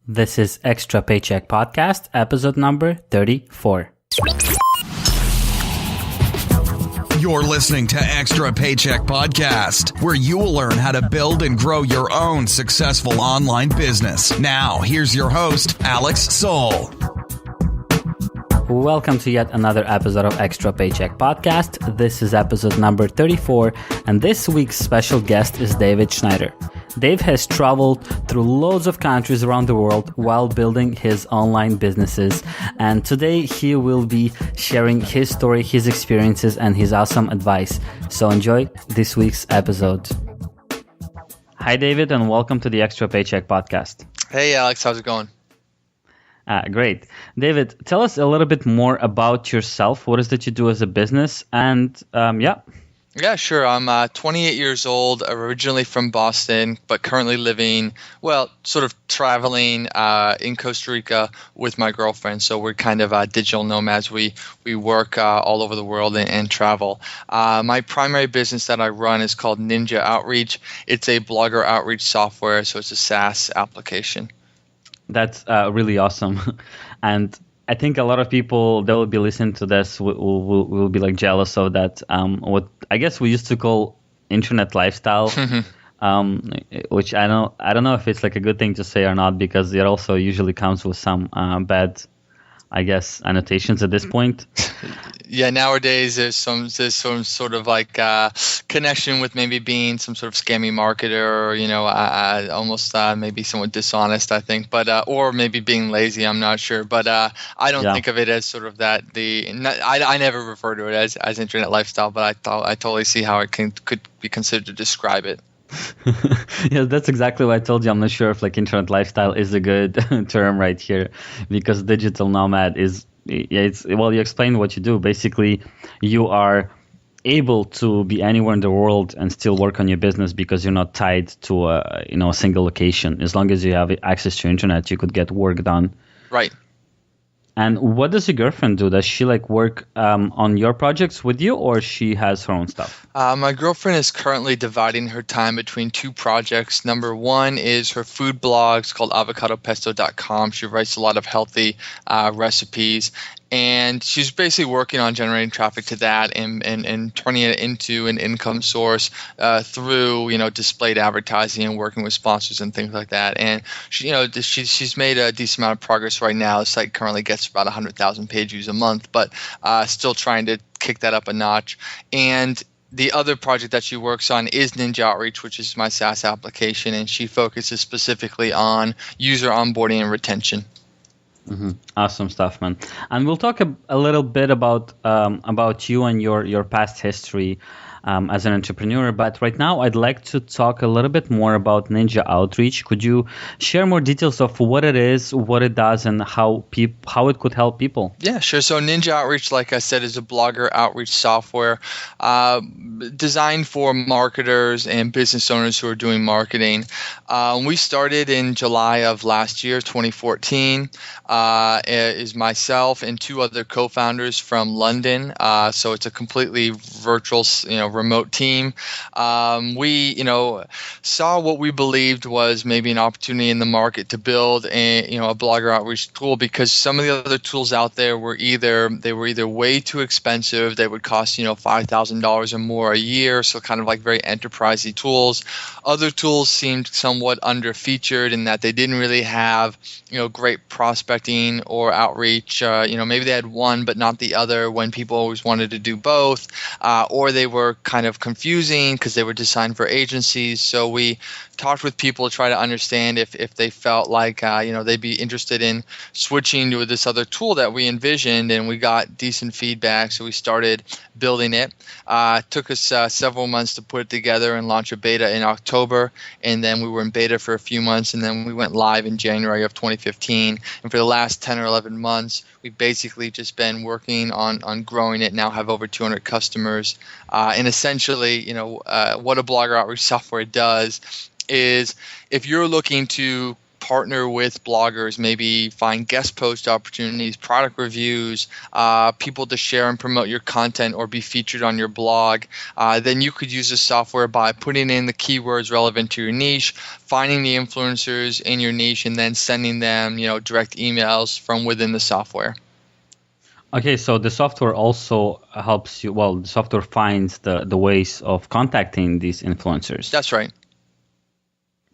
This is Extra Paycheck Podcast, episode number 34. You're listening to Extra Paycheck Podcast, where you will learn how to build and grow your own successful online business. Now, here's your host, Alex Soul. Welcome to yet another episode of Extra Paycheck Podcast. This is episode number 34, and this week's special guest is David Schneider. Dave has traveled through loads of countries around the world while building his online businesses, and today he will be sharing his story, his experiences, and his awesome advice. So enjoy this week's episode. Hi, David, and welcome to the Extra Paycheck Podcast. Hey, Alex, how's it going? Great. David, tell us a little bit more about yourself. What is it you do as a business? And Yeah, sure. I'm 28 years old, originally from Boston, but currently living, sort of traveling in Costa Rica with my girlfriend. So we're kind of digital nomads. We work all over the world and travel. My primary business that I run is called Ninja Outreach. It's a blogger outreach software, so it's a SaaS application. That's really awesome. And I think a lot of people that will be listening to this will be like jealous of that. What I guess we used to call internet lifestyle, which I don't know if it's like a good thing to say or not, because it also usually comes with some bad, I guess, annotations at this point. Yeah, nowadays there's some sort of like connection with maybe being some sort of scammy marketer, or almost maybe somewhat dishonest, I think, but or maybe being lazy. I'm not sure, but I don't think of it as sort of that. I never refer to it as internet lifestyle, but I totally see how it could be considered to describe it. Yeah, that's exactly what I told you. I'm not sure if like internet lifestyle is a good term right here, because digital nomad is, you explained what you do. Basically, you are able to be anywhere in the world and still work on your business because you're not tied to a single location. As long as you have access to internet, you could get work done. Right. And what does your girlfriend do? Does she like work on your projects with you, or she has her own stuff? My girlfriend is currently dividing her time between two projects. Number one is her food blog. It's called avocadopesto.com. She writes a lot of healthy recipes. And she's basically working on generating traffic to that and turning it into an income source through displayed advertising and working with sponsors and things like that. And she's made a decent amount of progress right now. The site currently gets about 100,000 page views a month, but still trying to kick that up a notch. And the other project that she works on is Ninja Outreach, which is my SaaS application, and she focuses specifically on user onboarding and retention. Mm-hmm. Awesome stuff, man. And we'll talk a little bit about you and your past history as an entrepreneur. But right now, I'd like to talk a little bit more about Ninja Outreach. Could you share more details of what it is, what it does, and how it could help people? Yeah, sure. So Ninja Outreach, like I said, is a blogger outreach software designed for marketers and business owners who are doing marketing. We started in July of last year, 2014. Is myself and two other co-founders from London. So it's a completely virtual, remote team. We, saw what we believed was maybe an opportunity in the market to build a blogger outreach tool, because some of the other tools out there were either way too expensive. They would cost, $5,000 or more a year. So kind of like very enterprisey tools. Other tools seemed somewhat under-featured in that they didn't really have, great prospecting or outreach. Maybe they had one but not the other when people always wanted to do both, or they were kind of confusing because they were designed for agencies. So we talked with people to try to understand if they felt like they'd be interested in switching to this other tool that we envisioned, and we got decent feedback. So we started building it. It took us several months to put it together and launch a beta in October, and then we were in beta for a few months, and then we went live in January of 2015. And for the last 10 or 11 months, we've basically just been working on growing it. Now have over 200 customers. And essentially, what a blogger outreach software does is, if you're looking to partner with bloggers, maybe find guest post opportunities, product reviews, people to share and promote your content or be featured on your blog, then you could use the software by putting in the keywords relevant to your niche, finding the influencers in your niche, and then sending them, direct emails from within the software. Okay, so the software also helps you. Well, the software finds the ways of contacting these influencers. That's right.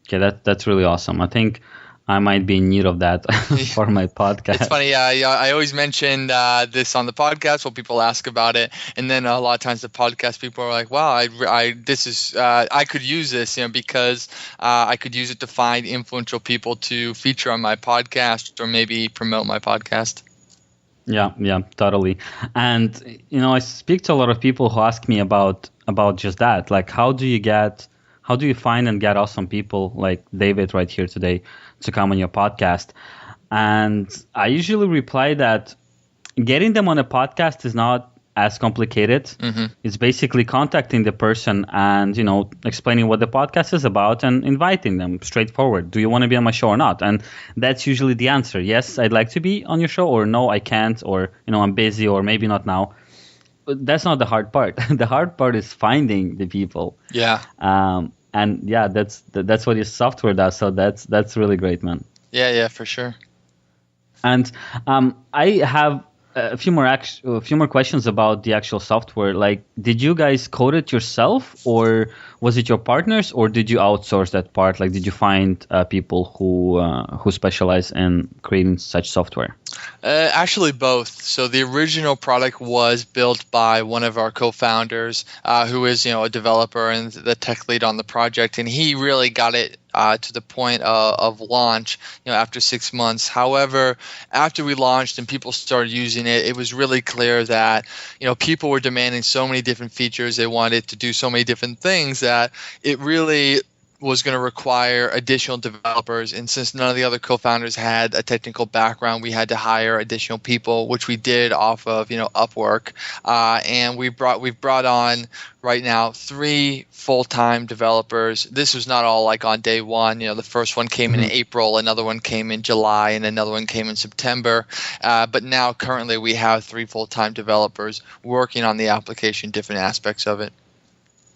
Okay, that's really awesome. I think I might be in need of that for my podcast. It's funny. I always mention this on the podcast when people ask about it, and then a lot of times the podcast people are like, "Wow, I could use this, because I could use it to find influential people to feature on my podcast or maybe promote my podcast." Yeah, totally. And I speak to a lot of people who ask me about just that. Like, how do you find and get awesome people like David right here today to come on your podcast? And I usually reply that getting them on a podcast is not as complicated. Mm-hmm. It's basically contacting the person and, explaining what the podcast is about and inviting them straightforward. Do you want to be on my show or not? And that's usually the answer. Yes, I'd like to be on your show, or no, I can't, or, I'm busy, or maybe not now. But that's not the hard part. The hard part is finding the people. Yeah. And yeah, that's what your software does. So that's really great, man. Yeah, for sure. And I have a few more questions about the actual software. Like, did you guys code it yourself, or was it your partners, or did you outsource that part? Like, did you find people who specialize in creating such software? Actually, both. So the original product was built by one of our co-founders, who is a developer and the tech lead on the project, and he really got it to the point of launch, after 6 months. However, after we launched and people started using it, it was really clear that people were demanding so many different features. They wanted to do so many different things that it really was going to require additional developers, and since none of the other co-founders had a technical background, we had to hire additional people, which we did off of Upwork, and we've brought on right now 3 full-time developers. This was not all like on day one. The first one came in April, another one came in July, and another one came in September. But now currently we have 3 full-time developers working on the application, different aspects of it.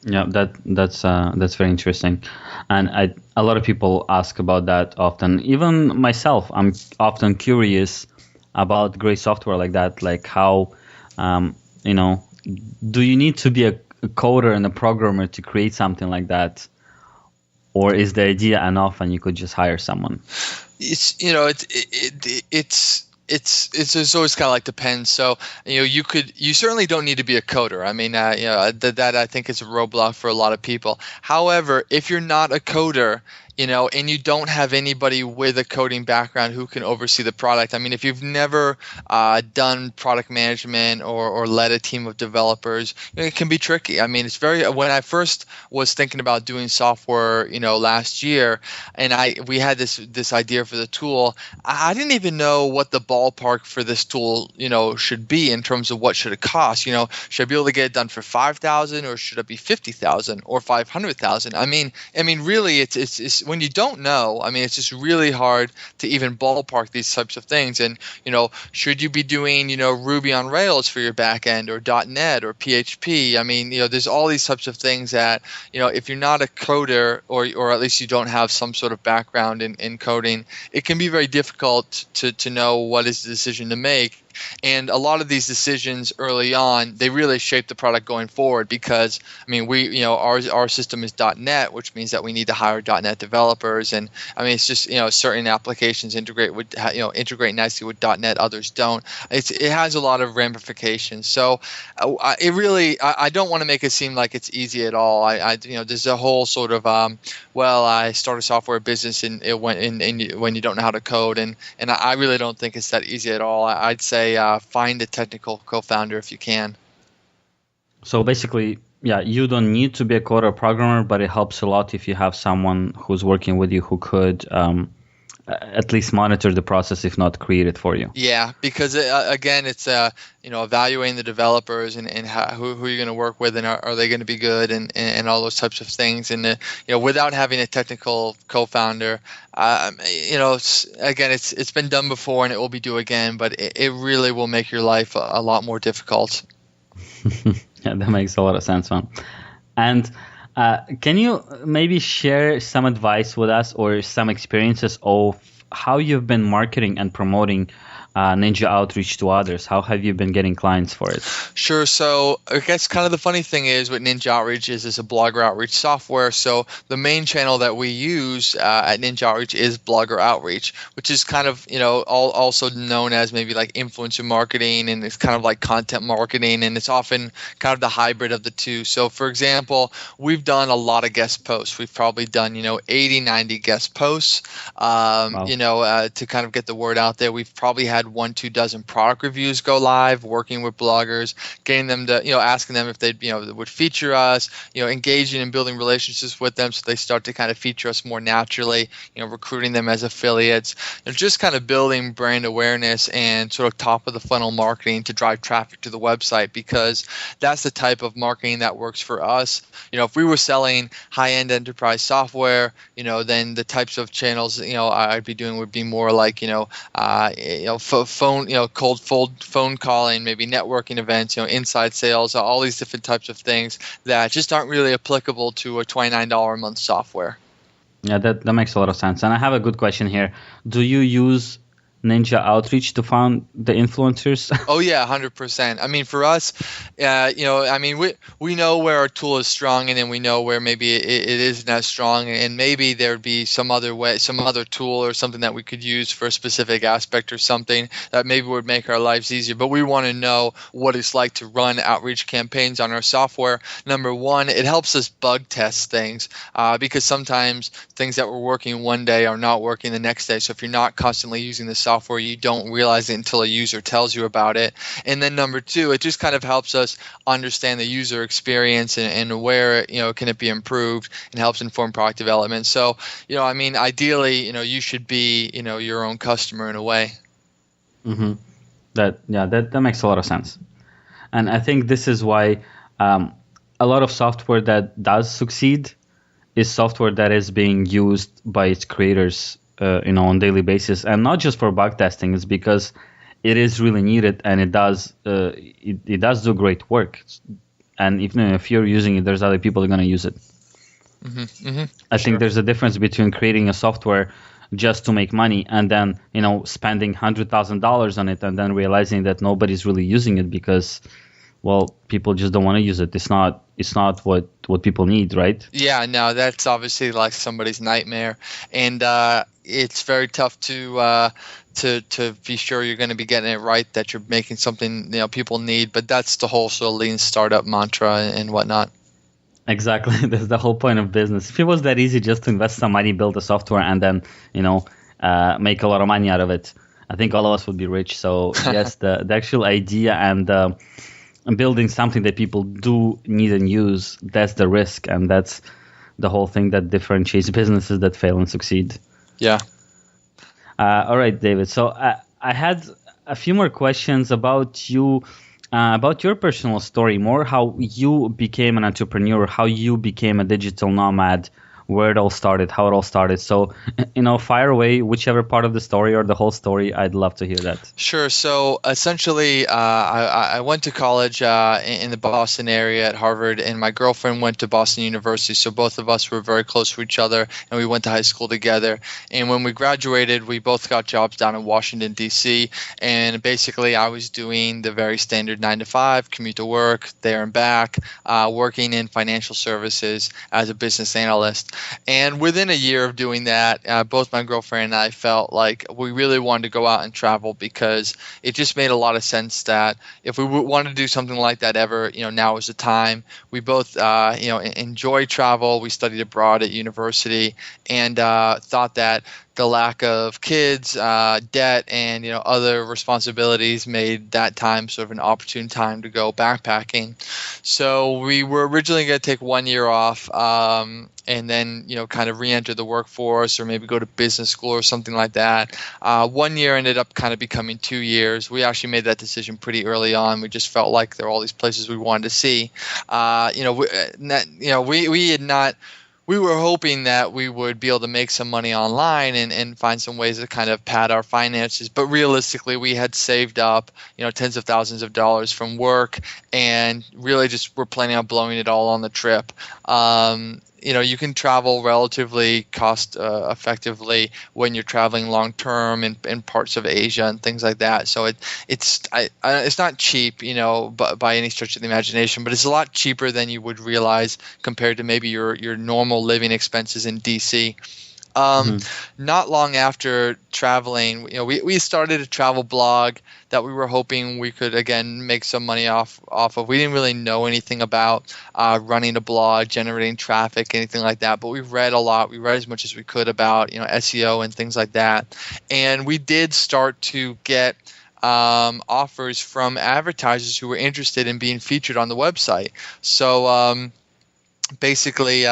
Yeah, that's very interesting, and a lot of people ask about that often. Even myself, I'm often curious about great software like that. Like, how, do you need to be a coder and a programmer to create something like that, or is the idea enough and you could just hire someone? It's always kind of like depends. So you certainly don't need to be a coder. I mean that I think is a roadblock for a lot of people. However, if you're not a coder, and you don't have anybody with a coding background who can oversee the product. I mean, if you've never done product management or led a team of developers, it can be tricky. I mean, when I first was thinking about doing software, last year, and we had this idea for the tool, I didn't even know what the ballpark for this tool, should be in terms of what should it cost. Should I be able to get it done for $5,000, or should it be $50,000 or $500,000? I mean, really, it's when you don't know, I mean, it's just really hard to even ballpark these types of things. And, should you be doing, Ruby on Rails for your backend, or .NET or PHP? I mean, there's all these types of things that, if you're not a coder, or at least you don't have some sort of background in coding, it can be very difficult to know what is the decision to make. And a lot of these decisions early on, they really shape the product going forward, because I mean, our system is .NET, which means that we need to hire .NET developers, and I mean, it's just certain applications integrate nicely with .NET, others don't. It has a lot of ramifications. So I don't want to make it seem like it's easy at all. There's a whole sort of I start a software business and when you don't know how to code, and I really don't think it's that easy at all. I'd say find a technical co-founder if you can. So basically, you don't need to be a coder or programmer, but it helps a lot if you have someone who's working with you who could at least monitor the process, if not create it for you. Yeah, because again, it's evaluating the developers and who you're going to work with, and are they going to be good, and all those types of things. And without having a technical co-founder, again, it's been done before and it will be done again, but it really will make your life a lot more difficult. Yeah, that makes a lot of sense, man. And can you maybe share some advice with us or some experiences of how you've been marketing and promoting Ninja Outreach to others? How have you been getting clients for it? Sure. So I guess kind of the funny thing is what Ninja Outreach is a blogger outreach software. So the main channel that we use at Ninja Outreach is blogger outreach, which is kind of, also known as maybe like influencer marketing, and it's kind of like content marketing, and it's often kind of the hybrid of the two. So for example, we've done a lot of guest posts. We've probably done, 80, 90 guest posts, Wow. to kind of get the word out there. We've probably had 1-2 dozen product reviews go live, working with bloggers, getting them to, asking them if they, would feature us, engaging and building relationships with them so they start to kind of feature us more naturally, recruiting them as affiliates, just kind of building brand awareness and sort of top of the funnel marketing to drive traffic to the website, because that's the type of marketing that works for us. If we were selling high-end enterprise software, then the types of channels, I'd be doing would be more like, cold phone calling, maybe networking events, inside sales, all these different types of things that just aren't really applicable to a $29 a month software. Yeah, that makes a lot of sense. And I have a good question here. Do you use Ninja Outreach to find the influencers? Oh yeah, 100%. I mean, for us, we know where our tool is strong, and then we know where maybe it isn't as strong, and maybe there'd be some other way, some other tool or something that we could use for a specific aspect or something that maybe would make our lives easier. But we want to know what it's like to run outreach campaigns on our software. Number one, it helps us bug test things, because sometimes things that were working one day are not working the next day. So if you're not constantly using the software, you don't realize it until a user tells you about it. And then number two, it just kind of helps us understand the user experience and where can it be improved, and helps inform product development. So ideally, you should be your own customer in a way. Mm-hmm. That makes a lot of sense. And I think this is why a lot of software that does succeed is software that is being used by its creators on a daily basis, and not just for bug testing. It's because it is really needed, and it does do great work. And even if you're using it, there's other people who are going to use it. Mm-hmm. Mm-hmm. I think there's a difference between creating a software just to make money and then spending $100,000 on it and then realizing that nobody's really using it because, well, people just don't want to use it. It's not what people need, right? Yeah, no, that's obviously like somebody's nightmare, and it's very tough to be sure you're going to be getting it right, that you're making something people need. But that's the whole sort of lean startup mantra and whatnot. Exactly. That's the whole point of business. If it was that easy just to invest some money, build a software, and then make a lot of money out of it, I think all of us would be rich. So yes, the actual idea and building something that people do need and use, that's the risk, and that's the whole thing that differentiates businesses that fail and succeed. Yeah. All right, David. So I had a few more questions about you, about your personal story, more how you became an entrepreneur, how you became a digital nomad, where it all started, how it all started. So, fire away, whichever part of the story or the whole story. I'd love to hear that. Sure. So essentially, I went to college in the Boston area at Harvard, and my girlfriend went to Boston University. So both of us were very close to each other, and we went to high school together. And when we graduated, we both got jobs down in Washington, D.C. And basically, I was doing the very standard 9-to-5, commute to work, there and back, working in financial services as a business analyst. And within a year of doing that, both my girlfriend and I felt like we really wanted to go out and travel, because it just made a lot of sense that if we wanted to do something like that ever, now is the time. We both, enjoy travel. We studied abroad at university, and thought that the lack of kids, debt, and other responsibilities made that time sort of an opportune time to go backpacking. So we were originally going to take 1 year off, and then kind of re-enter the workforce or maybe go to business school or something like that. 1 year ended up kind of becoming 2 years. We actually made that decision pretty early on. We just felt like there were all these places we wanted to see. We were hoping that we would be able to make some money online and find some ways to kind of pad our finances. But realistically, we had saved up, tens of thousands of dollars from work, and really just were planning on blowing it all on the trip. You can travel relatively cost effectively when you're traveling long term in parts of Asia and things like that. So it's not cheap, by any stretch of the imagination, but it's a lot cheaper than you would realize compared to maybe your normal living expenses in DC. Not long after traveling, we started a travel blog that we were hoping we could again make some money off of. We didn't really know anything about running a blog, generating traffic, anything like that. But we read a lot. We read as much as we could about SEO and things like that. And we did start to get offers from advertisers who were interested in being featured on the website. So basically,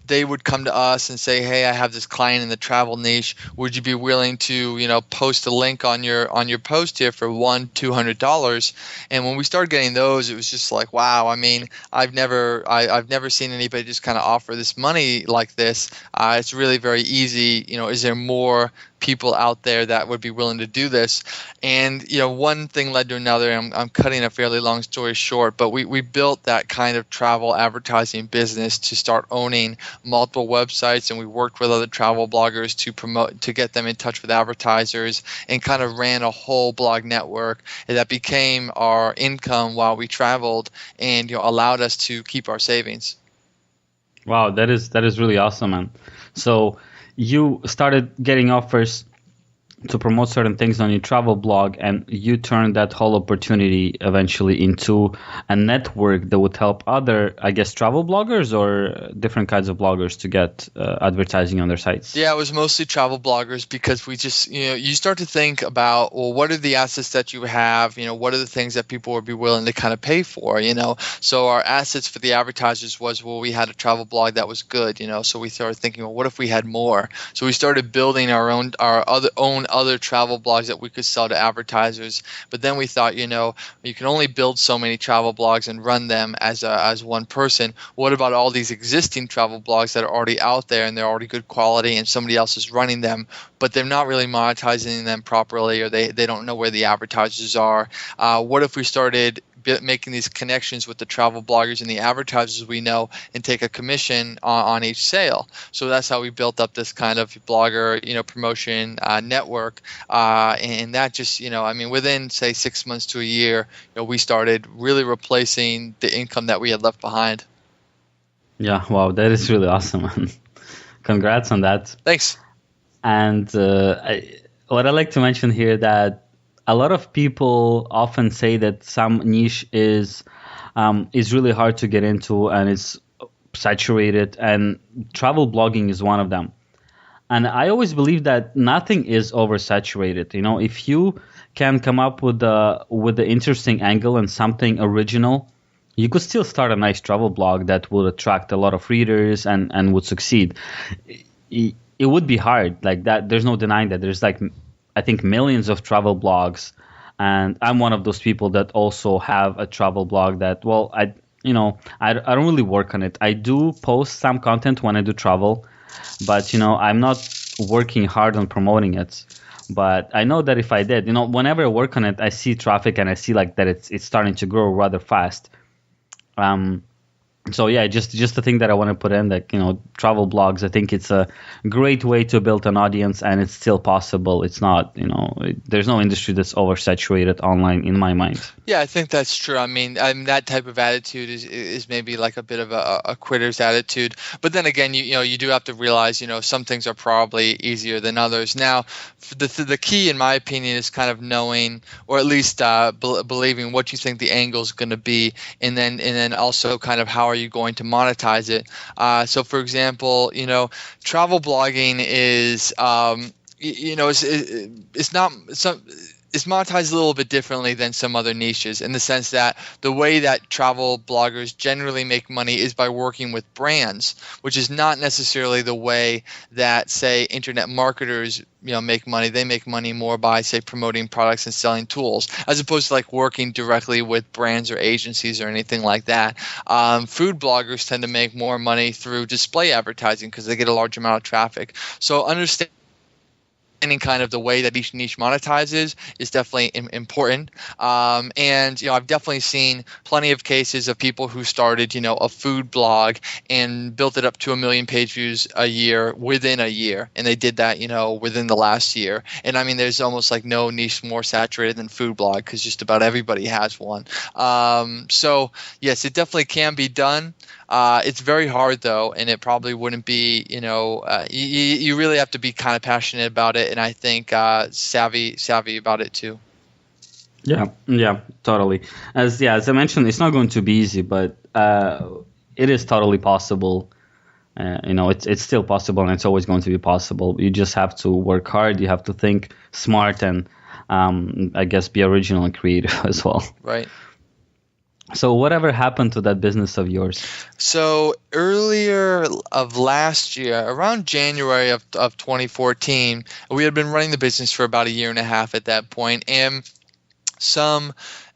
they would come to us and say, "Hey, I have this client in the travel niche. Would you be willing to, post a link on your post here for $200?" And when we started getting those, it was just like, wow. I mean, I've never seen anybody just kind of offer this money like this. It's really very easy. Is there more people out there that would be willing to do this? And one thing led to another. I'm cutting a fairly long story short, but we built that kind of travel advertising business to start owning multiple websites, and we worked with other travel bloggers to get them in touch with advertisers, and kind of ran a whole blog network that became our income while we traveled, and allowed us to keep our savings. Wow, that is really awesome, man. So you started getting offers to promote certain things on your travel blog, and you turned that whole opportunity eventually into a network that would help other, I guess, travel bloggers or different kinds of bloggers to get advertising on their sites. Yeah, it was mostly travel bloggers, because we just, you start to think about, well, what are the assets that you have? What are the things that people would be willing to kind of pay for? So our assets for the advertisers was, well, we had a travel blog that was good. So we started thinking, well, what if we had more? So we started building our own other travel blogs that we could sell to advertisers. But then we thought, you can only build so many travel blogs and run them as one person. What about all these existing travel blogs that are already out there and they're already good quality and somebody else is running them, but they're not really monetizing them properly, or they don't know where the advertisers are? What if we started making these connections with the travel bloggers and the advertisers we know, and take a commission on each sale? So that's how we built up this kind of blogger, promotion network. And that just, within say 6 months to a year, we started really replacing the income that we had left behind. Yeah, wow, that is really awesome, man. Congrats on that. Thanks. And what I like to mention here, that a lot of people often say that some niche is really hard to get into and it's saturated, and travel blogging is one of them. And I always believe that nothing is oversaturated. If you can come up with the interesting angle and something original, you could still start a nice travel blog that would attract a lot of readers and would succeed. It would be hard, like that. There's no denying that. There's I think millions of travel blogs, and I'm one of those people that also have a travel blog that, well, I don't really work on it. I do post some content when I do travel, but I'm not working hard on promoting it. But I know that if I did, whenever I work on it, I see traffic and I see that it's starting to grow rather fast. So yeah, just the thing that I want to put in, travel blogs, I think it's a great way to build an audience, and it's still possible. It's not, there's no industry that's oversaturated online in my mind. Yeah, I think that's true. I mean that type of attitude is maybe like a bit of a quitter's attitude. But then again, you do have to realize, some things are probably easier than others. Now, the key, in my opinion, is kind of knowing, or at least believing what you think the angle is going to be, and then also kind of how are you going to monetize it? So for example, travel blogging is, it's not some. It's monetized a little bit differently than some other niches, in the sense that the way that travel bloggers generally make money is by working with brands, which is not necessarily the way that, say, internet marketers make money. They make money more by, say, promoting products and selling tools, as opposed to like working directly with brands or agencies or anything like that. Food bloggers tend to make more money through display advertising because they get a large amount of traffic. So understand kind of the way that each niche monetizes is definitely important. And I've definitely seen plenty of cases of people who started, a food blog and built it up to 1 million page views a year within a year. And they did that, within the last year. And I mean, there's almost like no niche more saturated than food blog, because just about everybody has one. So yes, it definitely can be done. It's very hard though, and it probably wouldn't be, you really have to be kind of passionate about it, and I think savvy about it too. Yeah, totally. As I mentioned, it's not going to be easy, but it is totally possible. It's still possible, and it's always going to be possible. You just have to work hard. You have to think smart, and I guess be original and creative as well. Right. So whatever happened to that business of yours? So earlier of last year, around January of 2014, we had been running the business for about 1.5 years at that point, and some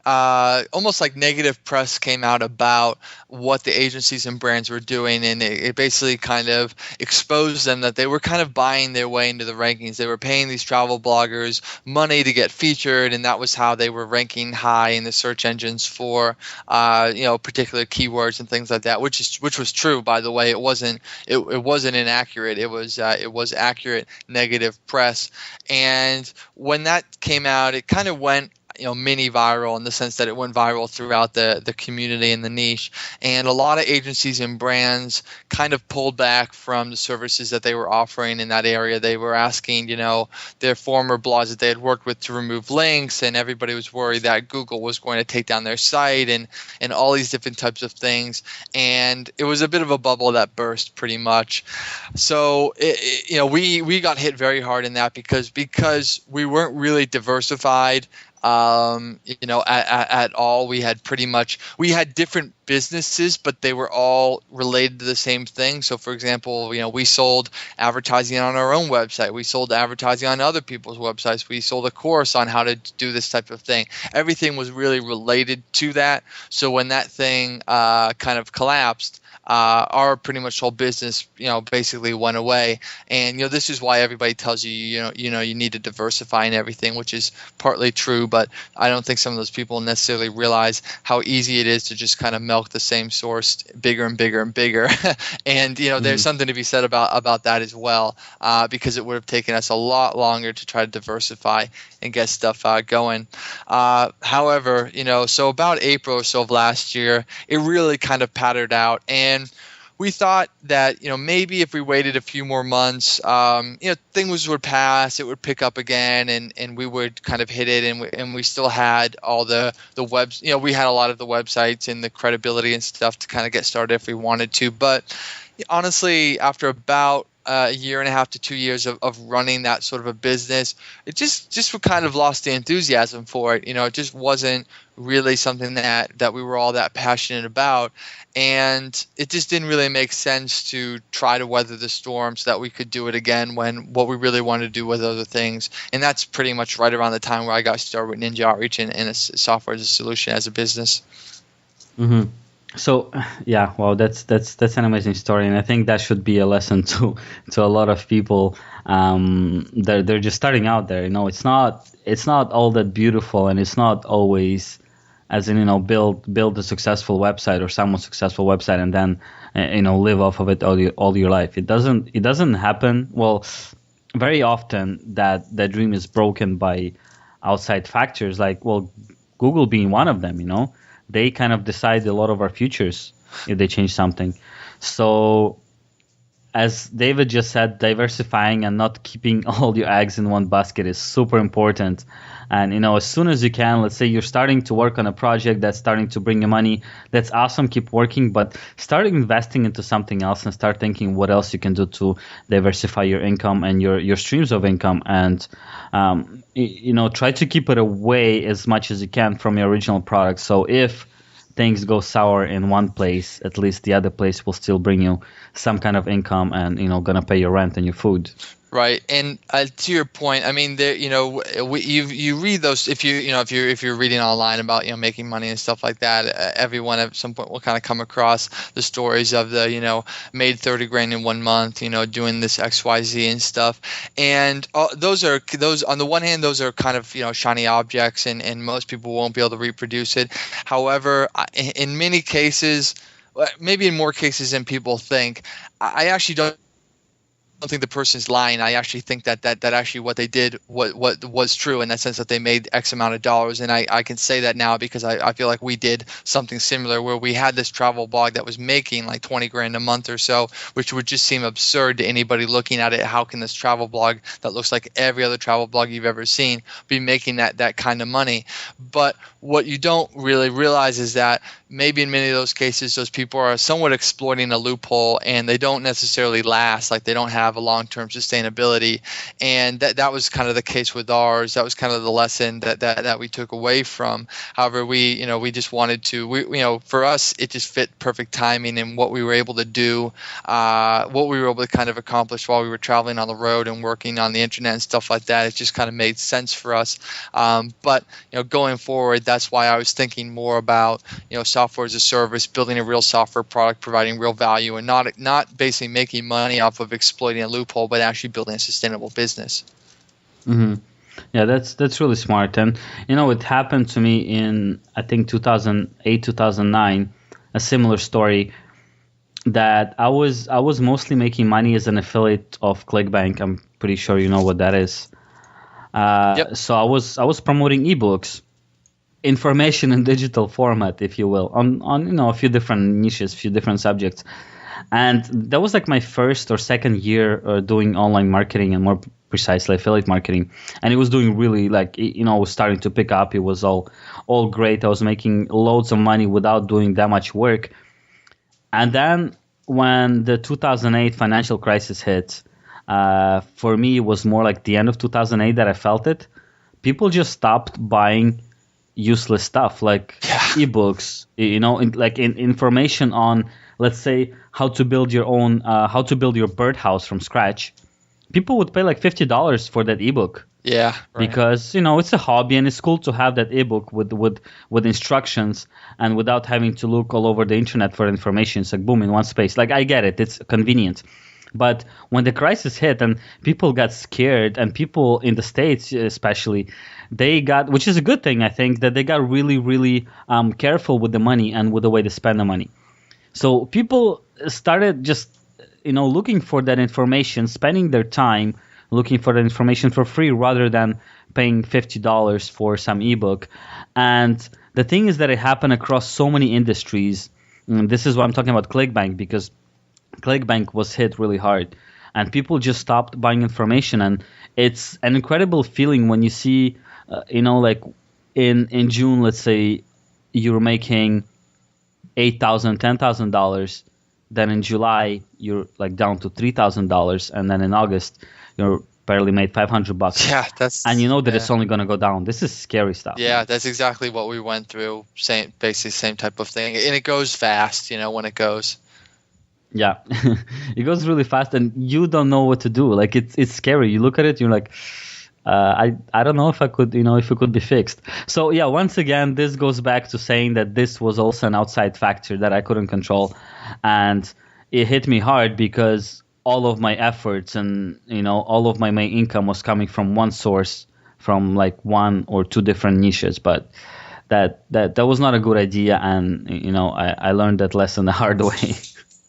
almost like negative press came out about what the agencies and brands were doing, and it basically kind of exposed them that they were kind of buying their way into the rankings. They were paying these travel bloggers money to get featured, and that was how they were ranking high in the search engines for particular keywords and things like that, which was true, by the way. It wasn't inaccurate. It was accurate negative press. And when that came out, it kind of went mini viral, in the sense that it went viral throughout the community and the niche. And a lot of agencies and brands kind of pulled back from the services that they were offering in that area. They were asking, their former blogs that they had worked with to remove links, and everybody was worried that Google was going to take down their site, and all these different types of things. And it was a bit of a bubble that burst pretty much. So, we got hit very hard in that because we weren't really diversified. At all. We had different businesses, but they were all related to the same thing. So for example, we sold advertising on our own website. We sold advertising on other people's websites. We sold a course on how to do this type of thing. Everything was really related to that. So when that thing kind of collapsed, our pretty much whole business, basically went away. And, this is why everybody tells you, you need to diversify and everything, which is partly true, but I don't think some of those people necessarily realize how easy it is to just kind of milk the same source bigger and bigger and bigger. And, there's something to be said about that as well, because it would have taken us a lot longer to try to diversify and get stuff going. However, so about April or so of last year, it really kind of pattered out. And we thought that, maybe if we waited a few more months, things would pass, it would pick up again, and we would kind of hit it, and we still had all the webs, we had a lot of the websites and the credibility and stuff to kind of get started if we wanted to. But honestly, after about 1.5 to 2 years of running that sort of a business, it just we kind of lost the enthusiasm for it. It just wasn't really something that we were all that passionate about, and it just didn't really make sense to try to weather the storm so that we could do it again when what we really wanted to do with other things. And that's pretty much right around the time where I got started with Ninja Outreach and a software as a solution as a business. Mm-hmm. So yeah, well, that's an amazing story, and I think that should be a lesson to a lot of people. They're just starting out there. It's not all that beautiful, and it's not always, as in build a successful website or someone's successful website and then live off of it all your life. It doesn't happen. Well, very often that dream is broken by outside factors, like Google being one of them. They kind of decide a lot of our futures if they change something. So as David just said, diversifying and not keeping all your eggs in one basket is super important. And, as soon as you can, let's say you're starting to work on a project that's starting to bring you money. That's awesome. Keep working, but start investing into something else and start thinking what else you can do to diversify your income and your streams of income. And, try to keep it away as much as you can from your original product. So if things go sour in one place, at least the other place will still bring you some kind of income and, gonna pay your rent and your food. Right, and to your point, I mean, there, you read those if you're reading online about making money and stuff like that. Everyone at some point will kind of come across the stories of the made 30 grand in 1 month, doing this XYZ and stuff. And those on the one hand, those are kind of shiny objects, and most people won't be able to reproduce it. However, in many cases, maybe in more cases than people think, I actually don't think the person's lying. I actually think that actually what they did what was true, in that sense that they made X amount of dollars. And I can say that now because I feel like we did something similar where we had this travel blog that was making like 20 grand a month or so, which would just seem absurd to anybody looking at it. How can this travel blog that looks like every other travel blog you've ever seen be making that kind of money? But what you don't really realize is that maybe in many of those cases, those people are somewhat exploiting a loophole, and they don't necessarily last. Like, they don't have a long-term sustainability. And that was kind of the case with ours. That was kind of the lesson that we took away from. However, we just wanted to, for us, it just fit perfect timing, and what we were able to do, what we were able to kind of accomplish while we were traveling on the road and working on the internet and stuff like that. It just kind of made sense for us. But going forward, that's why I was thinking more about, software as a service, building a real software product, providing real value, and not basically making money off of exploiting a loophole, but actually building a sustainable business. Mm-hmm. Yeah, that's really smart. And it happened to me in, I think, 2008, 2009, a similar story, that I was mostly making money as an affiliate of ClickBank. I'm pretty sure you know what that is. Yep. So I was promoting ebooks, information in digital format, if you will, on a few different niches, few different subjects. And that was like my first or second year doing online marketing, and more precisely affiliate marketing. And it was doing really, like, it was starting to pick up. It was all great. I was making loads of money without doing that much work. And then when the 2008 financial crisis hit, for me, it was more like the end of 2008 that I felt it. People just stopped buying useless stuff like ebooks, information on, let's say, how to build your birdhouse from scratch. People would pay like $50 for that ebook. Yeah, right. Because it's a hobby, and it's cool to have that ebook with instructions, and without having to look all over the internet for information. It's like boom, in one space. Like, I get it, it's convenient. But when the crisis hit and people got scared, and people in the States especially, they got, which is a good thing, I think, that they got really, really careful with the money and with the way to spend the money. So people started just, looking for that information, spending their time looking for that information for free rather than paying $50 for some ebook. And the thing is that it happened across so many industries. And this is why I'm talking about ClickBank, because ClickBank was hit really hard, and people just stopped buying information. And it's an incredible feeling when you see, like in June, let's say you're making $8,000, $10,000. Then in July, you're like down to $3,000, and then in August, you're barely made $500. Yeah, it's only going to go down. This is scary stuff. Yeah, that's exactly what we went through. Basically, same type of thing, and it goes fast. When it goes. Yeah, it goes really fast, and you don't know what to do. Like, it's scary. You look at it, you're like, I don't know if I could, if it could be fixed. So yeah, once again, this goes back to saying that this was also an outside factor that I couldn't control, and it hit me hard because all of my efforts and all of my main income was coming from one source, from like one or two different niches. But that was not a good idea, and I learned that lesson the hard way.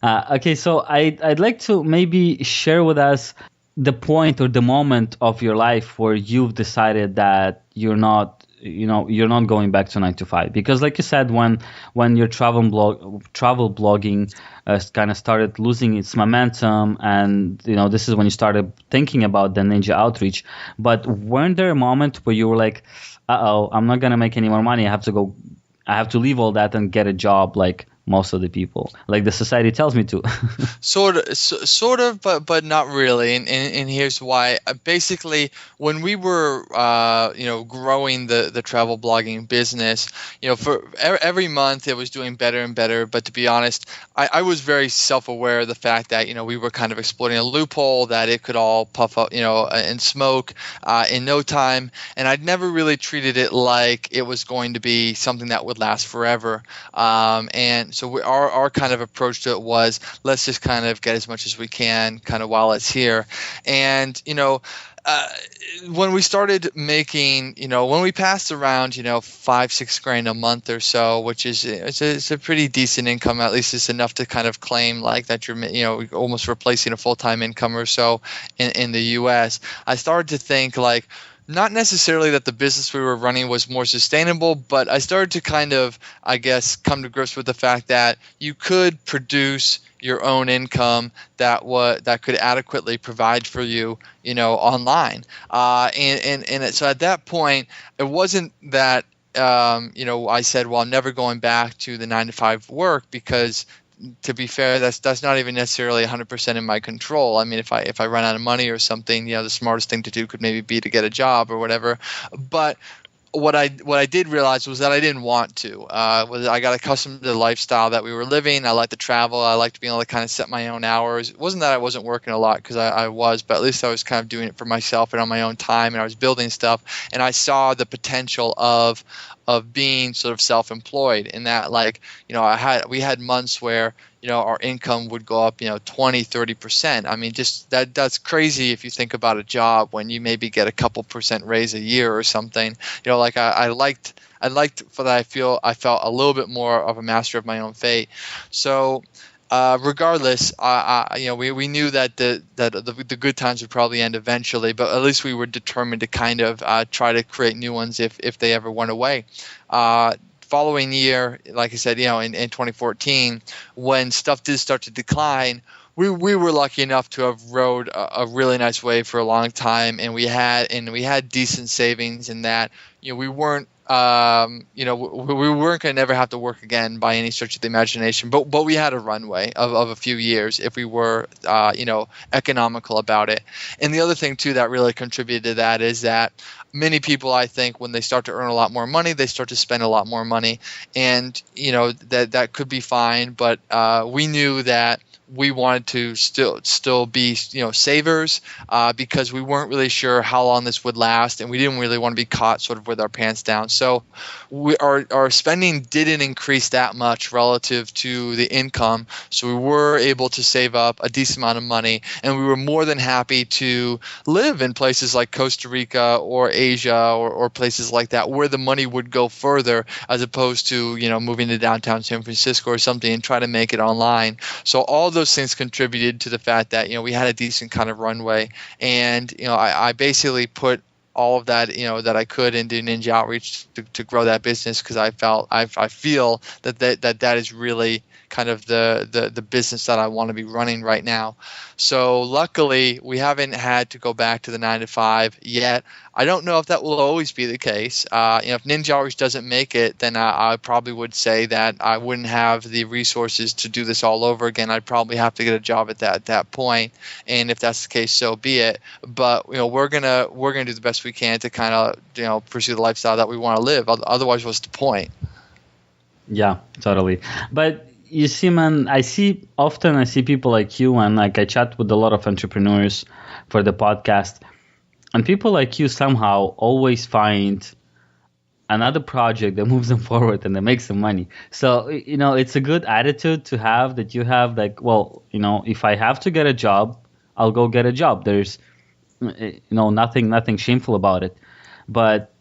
Okay, so I'd like to maybe share with us the point or the moment of your life where you've decided that you're not you're not going back to 9 to 5, because like you said, when your travel blogging kind of started losing its momentum, and this is when you started thinking about the Ninja Outreach. But weren't there a moment where you were like, uh-oh, I'm not gonna make any more money, I have to leave all that and get a job like most of the people, like the society tells me to? Sort of, but not really. And here's why. Basically, when we were growing the travel blogging business, for every month it was doing better and better. But to be honest, I was very self-aware of the fact that we were kind of exploiting a loophole, that it could all puff up and smoke in no time. And I'd never really treated it like it was going to be something that would last forever. And so our kind of approach to it was, let's just kind of get as much as we can kind of while it's here. And, when we started making, when we passed around, 5-6 grand a month or so, which is it's a pretty decent income, at least it's enough to kind of claim like that you're, almost replacing a full-time income or so in the US. I started to think like, not necessarily that the business we were running was more sustainable, but I started to kind of, I guess, come to grips with the fact that you could produce your own income that could adequately provide for you, online. And so at that point, it wasn't that, I said, well, I'm never going back to the 9 to 5 work, because to be fair, that's not even necessarily 100% in my control. I mean, if I run out of money or something, the smartest thing to do could maybe be to get a job or whatever. But what I did realize was that I didn't want to. I got accustomed to the lifestyle that we were living. I like to travel. I like to be able to kind of set my own hours. It wasn't that I wasn't working a lot, because I was, but at least I was kind of doing it for myself and on my own time, and I was building stuff. And I saw the potential of being sort of self-employed, in that, like, we had months where our income would go up 20-30%. I mean, just that's crazy if you think about a job when you maybe get a couple percent raise a year or something. Like I liked for that. I felt a little bit more of a master of my own fate. So regardless, we knew that the good times would probably end eventually, but at least we were determined to kind of try to create new ones if they ever went away. Following year, like I said, in 2014, when stuff did start to decline, we were lucky enough to have rode a really nice wave for a long time, and we had decent savings in that. We weren't we weren't going to never have to work again by any stretch of the imagination, but we had a runway of a few years if we were economical about it. And the other thing too that really contributed to that is that many people, I think, when they start to earn a lot more money, they start to spend a lot more money, and that could be fine, but we knew that we wanted to still be savers, because we weren't really sure how long this would last, and we didn't really want to be caught sort of with our pants down. So our spending didn't increase that much relative to the income, so we were able to save up a decent amount of money, and we were more than happy to live in places like Costa Rica or Asia or places like that, where the money would go further, as opposed to moving to downtown San Francisco or something and try to make it online. So all those things contributed to the fact that we had a decent kind of runway, and I basically put all of that that I could into Ninja Outreach to grow that business, because I feel that is really kind of the business that I want to be running right now. So luckily, we haven't had to go back to the 9 to 5 yet. I don't know if that will always be the case. If Ninja Outreach doesn't make it, then I probably would say that I wouldn't have the resources to do this all over again. I'd probably have to get a job at that point. And if that's the case, so be it. But we're gonna do the best we can to kind of pursue the lifestyle that we want to live. Otherwise, what's the point? Yeah, totally. But you see, man, I see people like you, and like I chat with a lot of entrepreneurs for the podcast, and people like you somehow always find another project that moves them forward and that makes them money. So, it's a good attitude to have, that you have like, well, if I have to get a job, I'll go get a job. There's, nothing shameful about it. But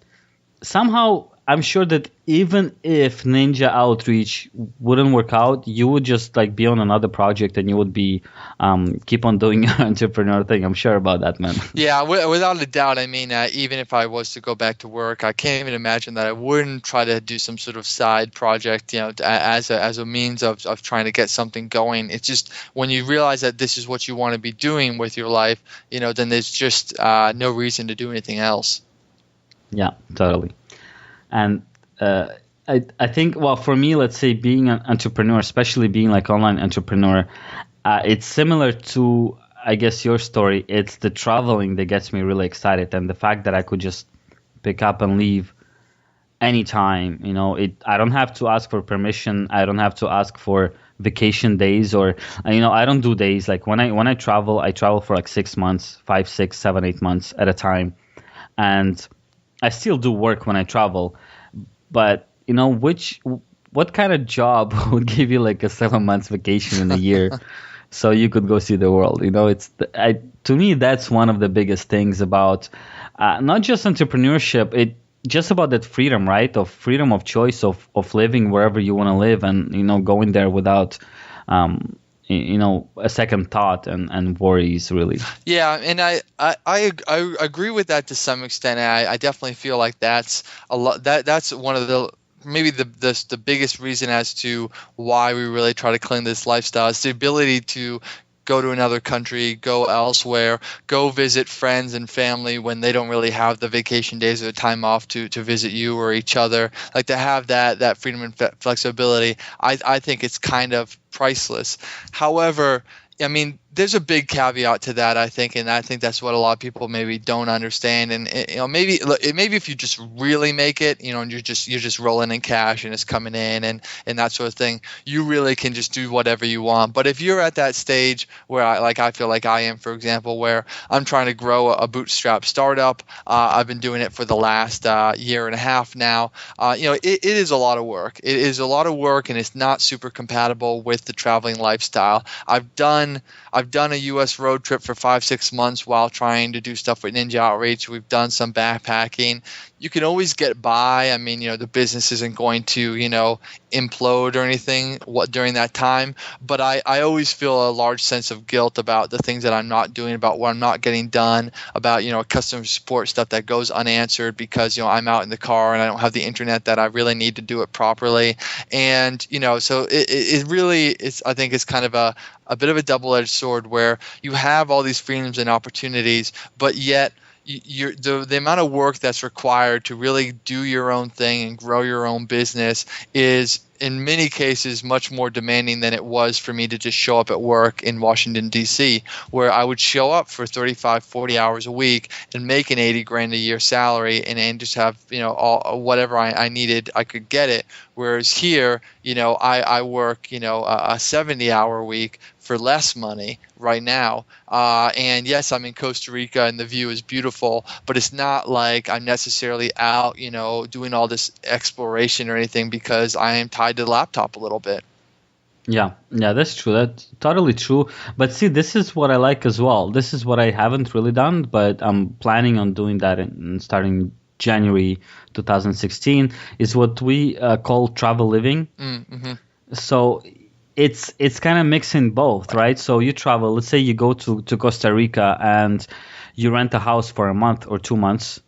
somehow I'm sure that even if Ninja Outreach wouldn't work out, you would just like be on another project and you would be keep on doing your entrepreneur thing. I'm sure about that, man. Yeah, without a doubt. I mean, even if I was to go back to work, I can't even imagine that I wouldn't try to do some sort of side project, as a means of trying to get something going. It's just when you realize that this is what you want to be doing with your life, then there's just no reason to do anything else. Yeah, totally. And I think, well, for me, let's say being an entrepreneur, especially being like online entrepreneur, it's similar to, I guess, your story. It's the traveling that gets me really excited, and the fact that I could just pick up and leave anytime. I don't have to ask for permission. I don't have to ask for vacation days, or I don't do days. Like when I travel, I travel for like 6 months, 5, 6, 7, 8 months at a time, and I still do work when I travel. But what kind of job would give you like a 7 months vacation in a year so you could go see the world? To me, that's one of the biggest things about not just entrepreneurship. It just about that freedom, right? Of freedom of choice of living wherever you want to live, and going there without a second thought and worries, really. Yeah, and I agree with that to some extent. I definitely feel like that's a lot. That's one of the maybe the biggest reason as to why we really try to cling this lifestyle. It's the ability to go to another country, go elsewhere, go visit friends and family when they don't really have the vacation days or the time off to visit you or each other. Like to have that freedom and flexibility, I think it's kind of priceless. However, I mean, there's a big caveat to that, I think, and I think that's what a lot of people maybe don't understand. And maybe if you just really make it, and you're just rolling in cash and it's coming in and that sort of thing, you really can just do whatever you want. But if you're at that stage where I feel like I am, for example, where I'm trying to grow a bootstrap startup, I've been doing it for the last year and a half now. It is a lot of work. It is a lot of work, and it's not super compatible with the traveling lifestyle. I've done a U.S. road trip for 5-6 months while trying to do stuff with Ninja Outreach. We've done some backpacking. You can always get by. I mean, the business isn't going to, implode or anything during that time. But I always feel a large sense of guilt about the things that I'm not doing, about what I'm not getting done, about, customer support stuff that goes unanswered because, I'm out in the car and I don't have the internet that I really need to do it properly. And, so it really is, I think it's kind of a bit of a double-edged sword where you have all these freedoms and opportunities, but yet the amount of work that's required to really do your own thing and grow your own business is in many cases much more demanding than it was for me to just show up at work in Washington, D.C., where I would show up for 35, 40 hours a week and make an $80,000 a year salary and just have, all whatever I needed, I could get it. Whereas here, I work, a 70-hour week for less money right now. And yes, I'm in Costa Rica and the view is beautiful, but it's not like I'm necessarily out, doing all this exploration or anything because I am tied to the laptop a little bit. Yeah, that's true. That's totally true. But see, this is what I like as well. This is what I haven't really done, but I'm planning on doing that starting January 2016, is what we call travel living. Mm-hmm. So it's kind of mixing both, right? So you travel, let's say you go to Costa Rica and you rent a house for a month or 2 months.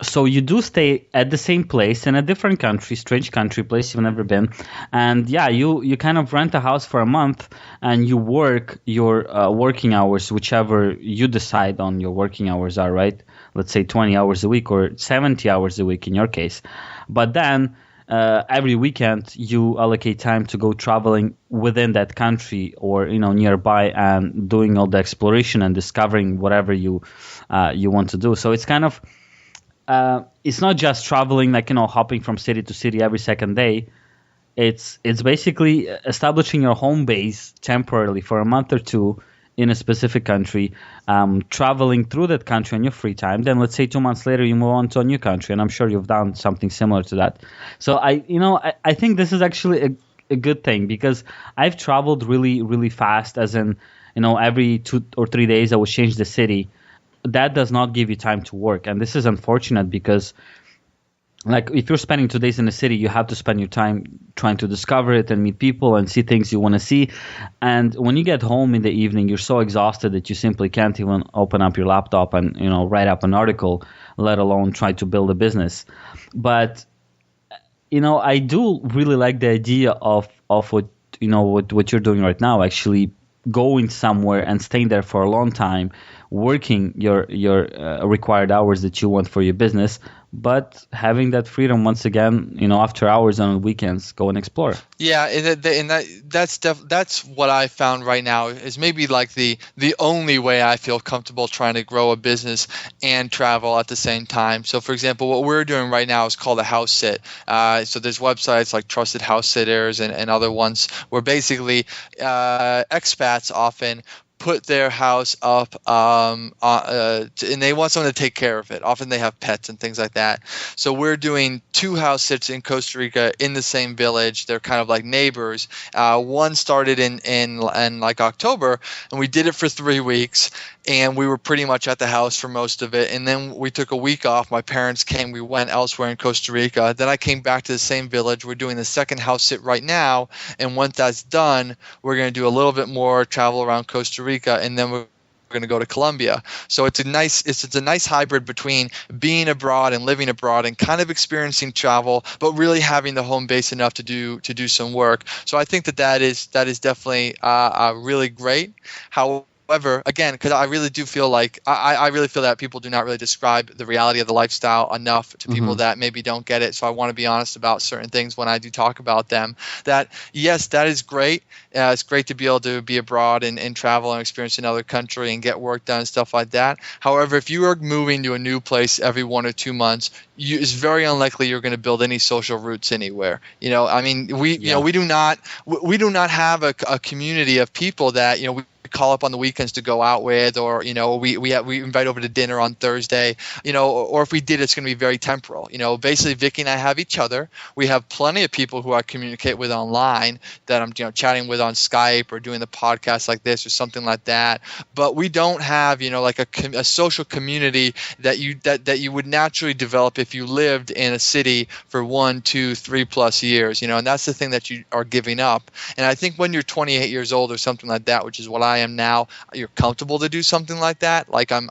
So you do stay at the same place in a different country, strange country, place you've never been. And yeah, you kind of rent a house for a month and you work your working hours, whichever you decide on your working hours are, right? Let's say 20 hours a week or 70 hours a week in your case. But then every weekend you allocate time to go traveling within that country or nearby and doing all the exploration and discovering whatever you want to do. So it's kind of it's not just traveling like hopping from city to city every second day. It's basically establishing your home base temporarily for a month or two in a specific country, traveling through that country on your free time. Then let's say 2 months later you move on to a new country, and I'm sure you've done something similar to that. So I think this is actually a good thing because I've traveled really, really fast, as in every 2 or 3 days I would change the city. That does not give you time to work, and this is unfortunate because like if you're spending 2 days in a city, you have to spend your time trying to discover it and meet people and see things you want to see. And when you get home in the evening, you're so exhausted that you simply can't even open up your laptop and write up an article, let alone try to build a business. But I do really like the idea of what what you're doing right now, actually going somewhere and staying there for a long time, working your required hours that you want for your business, but having that freedom once again, after hours and on weekends, go and explore. Yeah, that's what I found right now is maybe like the only way I feel comfortable trying to grow a business and travel at the same time. So, for example, what we're doing right now is called a house sit. So there's websites like Trusted House Sitters and other ones where basically expats often put their house up and they want someone to take care of it. Often they have pets and things like that. So we're doing 2 house sits in Costa Rica in the same village. They're kind of like neighbors. One started in like October, and we did it for 3 weeks, and we were pretty much at the house for most of it. And then we took a week off. My parents came. We went elsewhere in Costa Rica. Then I came back to the same village. We're doing the second house sit right now, and once that's done, we're going to do a little bit more travel around Costa Rica, and then we're going to go to Colombia. So it's a nice hybrid between being abroad and living abroad and kind of experiencing travel, but really having the home base enough to do some work. So I think that is definitely really great. However, again, because I really do feel like I really feel that people do not really describe the reality of the lifestyle enough to people that maybe don't get it. So I want to be honest about certain things when I do talk about them. That yes, that is great. It's great to be able to be abroad and travel and experience another country and get work done and stuff like that. However, if you are moving to a new place every 1 or 2 months, it's very unlikely you're going to build any social roots anywhere. I mean, we do not have a community of people that we call up on the weekends to go out with, or we invite over to dinner on Thursday, or if we did, it's going to be very temporal. Basically Vicky and I have each other. We have plenty of people who I communicate with online that I'm chatting with on Skype or doing the podcast like this or something like that. But we don't have like a social community that you would naturally develop if you lived in a city for 1, 2, 3+ years. And that's the thing that you are giving up. And I think when you're 28 years old or something like that, which is what I am now, you're comfortable to do something like that. Like I'm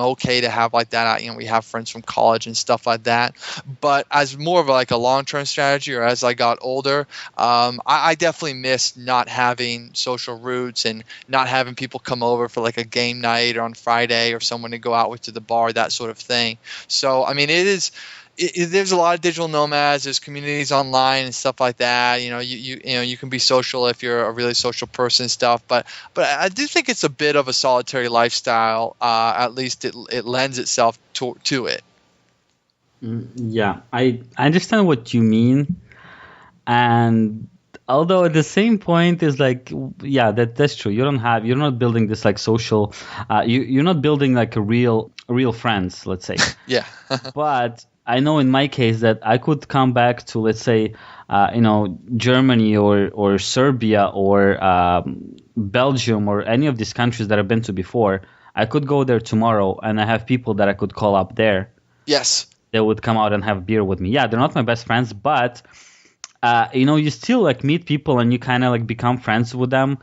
okay to have like that. We have friends from college and stuff like that. But as more of like a long-term strategy, or as I got older, I definitely missed not having social roots and not having people come over for like a game night or on Friday or someone to go out with to the bar, that sort of thing. So I mean, there's a lot of digital nomads. There's communities online and stuff like that. You can be social if you're a really social person and stuff. But I do think it's a bit of a solitary lifestyle. At least it lends itself to it. Yeah, I understand what you mean, and although at the same point is like, yeah, that's true. You're not building this like social. You're not building like a real friends, let's say. Yeah. But I know in my case that I could come back to, let's say, Germany or Serbia or Belgium or any of these countries that I've been to before. I could go there tomorrow, and I have people that I could call up there. Yes. They would come out and have beer with me. Yeah, they're not my best friends, but you still like meet people and you kind of like become friends with them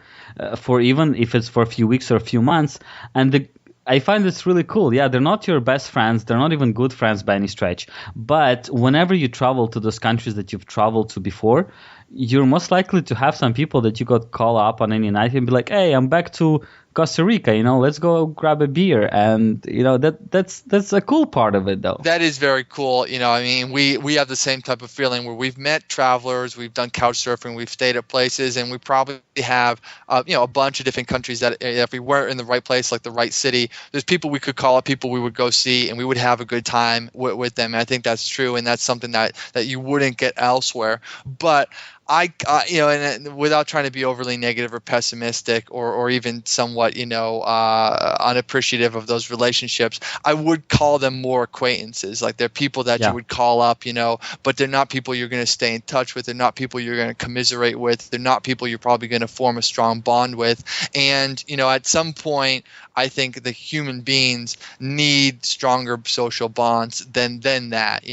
for even if it's for a few weeks or a few months. And I find it's really cool. Yeah, they're not your best friends. They're not even good friends by any stretch. But whenever you travel to those countries that you've traveled to before, you're most likely to have some people that you could call up on any night and be like, hey, I'm back to Costa Rica, let's go grab a beer. And, that's a cool part of it, though. That is very cool. I mean, we have the same type of feeling where we've met travelers, we've done couch surfing, we've stayed at places, and we probably have, a bunch of different countries that if we weren't in the right place, like the right city, there's people we could call up, people we would go see, and we would have a good time with them. And I think that's true, and that's something that you wouldn't get elsewhere. But and without trying to be overly negative or pessimistic or even somewhat, unappreciative of those relationships, I would call them more acquaintances. Like they're people that you would call up, but they're not people you're going to stay in touch with. They're not people you're going to commiserate with. They're not people you're probably going to form a strong bond with. And, at some point, I think the human beings need stronger social bonds than that,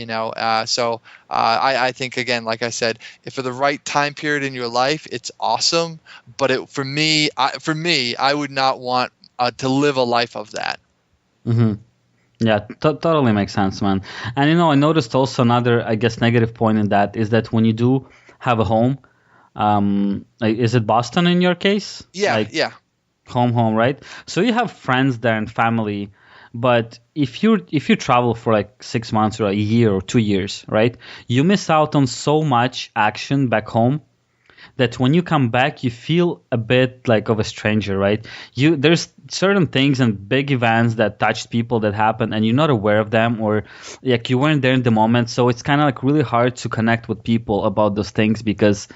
I think, again, like I said, if for the right time period in your life, it's awesome. But for me, I would not want to live a life of that. Mm-hmm. Yeah, totally makes sense, man. And I noticed also another, I guess, negative point in that is that when you do have a home, is it Boston in your case? Yeah. Home, right? So you have friends there and family, but if you travel for like 6 months or a year or 2 years, right, you miss out on so much action back home that when you come back, you feel a bit like of a stranger, right? There's certain things and big events that touched people that happen, and you're not aware of them, or like you weren't there in the moment. So it's kind of like really hard to connect with people about those things because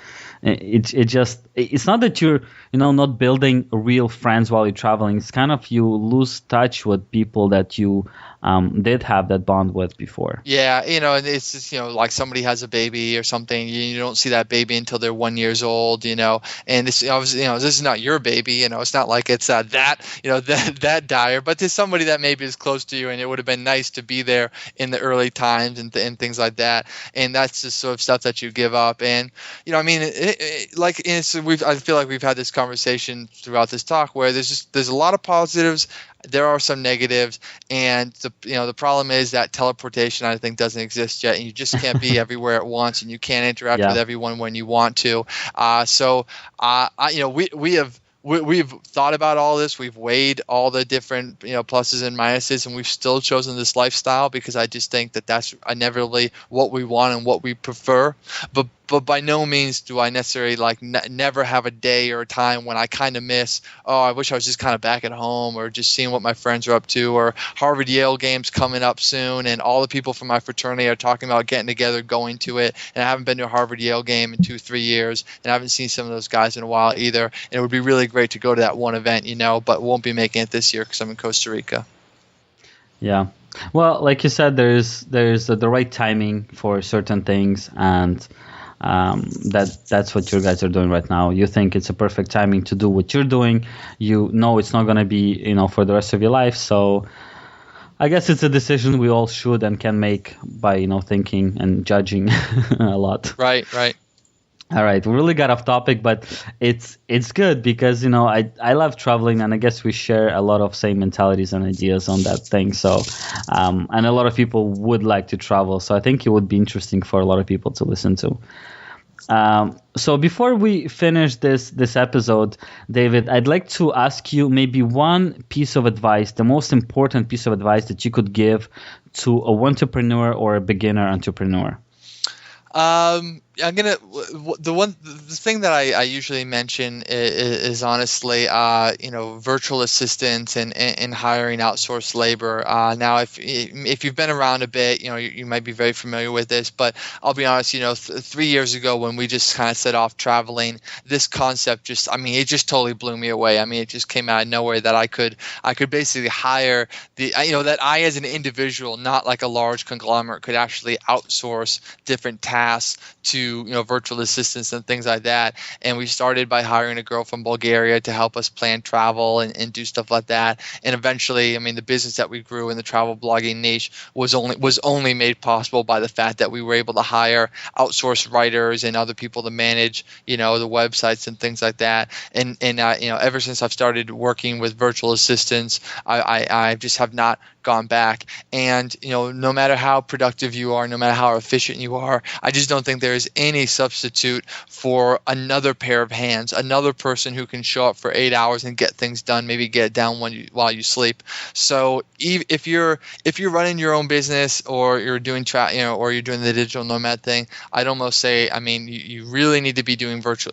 it's not that you're not building real friends while you're traveling. It's kind of you lose touch with people that you did have that bond with before. Yeah, and it's just, like somebody has a baby or something, you don't see that baby until they're 1 year old, and this obviously, this is not your baby, it's not like it's that dire, but there's somebody that maybe is close to you, and it would have been nice to be there in the early times and things like that, and that's the sort of stuff that you give up. And I feel like we've had this conversation throughout this talk where there's a lot of positives. There are some negatives, and the problem is that teleportation, I think, doesn't exist yet, and you just can't be everywhere at once, and you can't interact with everyone when you want to. We've thought about all this. We've weighed all the different pluses and minuses, and we've still chosen this lifestyle because I just think that that's inevitably what we want and what we prefer. But by no means do I necessarily never have a day or a time when I kind of miss, I wish I was just kind of back at home, or just seeing what my friends are up to, or Harvard Yale games coming up soon, and all the people from my fraternity are talking about getting together, going to it, and I haven't been to a Harvard Yale game in 2-3 years, and I haven't seen some of those guys in a while either, and it would be really great to go to that one event, but won't be making it this year because I'm in Costa Rica. Yeah. Well, like you said, there's the right timing for certain things, and that's what you guys are doing right now. You think it's a perfect timing to do what you're doing. You know it's not going to be for the rest of your life. So I guess it's a decision we all should and can make by thinking and judging a lot. Right. All right, we really got off topic, but it's good because I love traveling, and I guess we share a lot of same mentalities and ideas on that thing. So and a lot of people would like to travel, so I think it would be interesting for a lot of people to listen to. So before we finish this episode, David, I'd like to ask you maybe one piece of advice, the most important piece of advice that you could give to a entrepreneur or a beginner entrepreneur. The thing that I usually mention is honestly, virtual assistants and hiring outsourced labor. Now, if you've been around a bit, you might be very familiar with this, but I'll be honest, 3 years ago when we just kind of set off traveling, this concept it just totally blew me away. It just came out of nowhere that I could basically hire that I as an individual, not like a large conglomerate, could actually outsource different tasks to virtual assistants and things like that. And we started by hiring a girl from Bulgaria to help us plan travel and do stuff like that. And eventually, the business that we grew in the travel blogging niche was only made possible by the fact that we were able to hire outsourced writers and other people to manage the websites and things like that. And ever since I've started working with virtual assistants, I just have not gone back. And no matter how productive you are, no matter how efficient you are, I just don't think there is any substitute for another pair of hands, another person who can show up for 8 hours and get things done, maybe get it down while you sleep. So if you're running your own business, or you're doing or you're doing the digital nomad thing, I'd almost say, you really need to be doing virtual,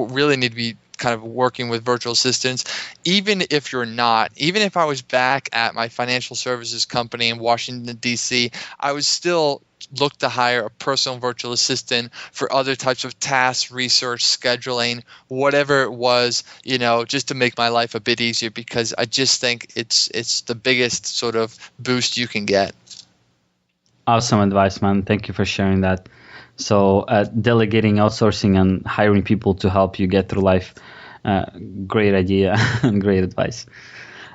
really need to be kind of working with virtual assistants. Even if you're not, even if I was back at my financial services company in Washington, D.C., I would still look to hire a personal virtual assistant for other types of tasks, research, scheduling, whatever it was, just to make my life a bit easier, because I just think it's the biggest sort of boost you can get. Awesome advice, man. Thank you for sharing that. So delegating, outsourcing, and hiring people to help you get through life, great idea and great advice.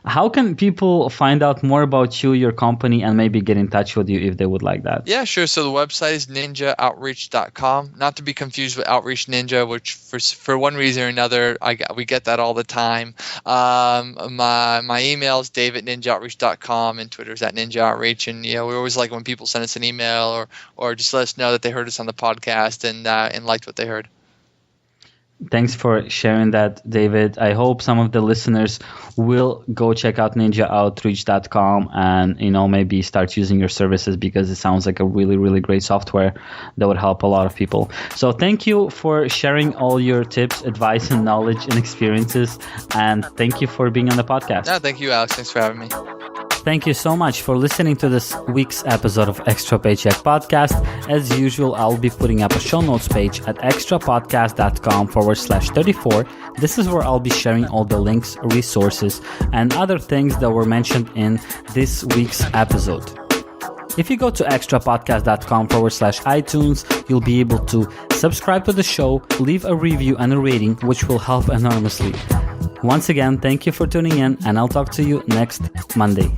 How can people find out more about you, your company, and maybe get in touch with you if they would like that? Yeah, sure. So the website is ninjaoutreach.com, not to be confused with Outreach Ninja, which for one reason or another, we get that all the time. My email is dave@ninjaoutreach.com, and Twitter's @ninjaoutreach. And we always like when people send us an email or just let us know that they heard us on the podcast and liked what they heard. Thanks for sharing that, David. I hope some of the listeners will go check out ninjaoutreach.com and, maybe start using your services, because it sounds like a really, really great software that would help a lot of people. So thank you for sharing all your tips, advice, and knowledge and experiences. And thank you for being on the podcast. No, thank you, Alex. Thanks for having me. Thank you so much for listening to this week's episode of Extra Paycheck Podcast. As usual, I'll be putting up a show notes page at extrapodcast.com/34. This is where I'll be sharing all the links, resources, and other things that were mentioned in this week's episode. If you go to extrapodcast.com/iTunes, you'll be able to subscribe to the show, leave a review and a rating, which will help enormously. Once again, thank you for tuning in, and I'll talk to you next Monday.